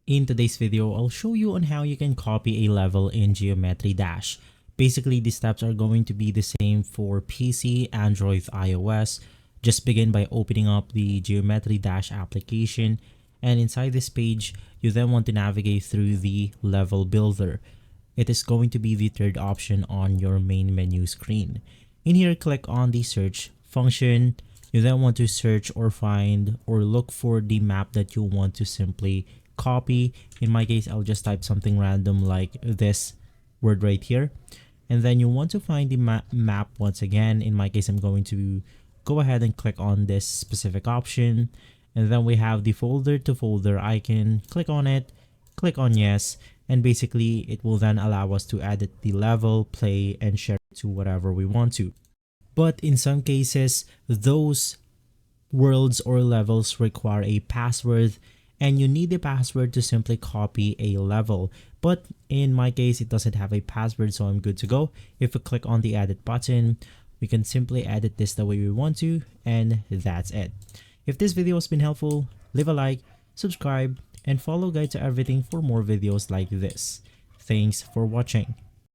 In today's video, I'll show you on how you can copy a level in Geometry Dash. Basically, the steps are going to be the same for PC, Android, iOS. Just begin by opening up the Geometry Dash application, and inside this page, you then want to navigate through the level builder. It is going to be the third option on your main menu screen. In here, click on the search function. You then want to search or find or look for the map that you want to simply copy. In my case, I'll just type something random like this word right here. And then you want to find the map once again. In my case, I'm going to go ahead and click on this specific option. And then we have the folder to folder icon. Click on it, click on yes. And basically, it will then allow us to edit the level, play, and share it to whatever we want to. But in some cases, those worlds or levels require a password, and you need a password to simply copy a level. But in my case, it doesn't have a password, so I'm good to go. If we click on the edit button, we can simply edit this the way we want to, and that's it. If this video has been helpful, leave a like, subscribe, and follow Guide to Everything for more videos like this. Thanks for watching.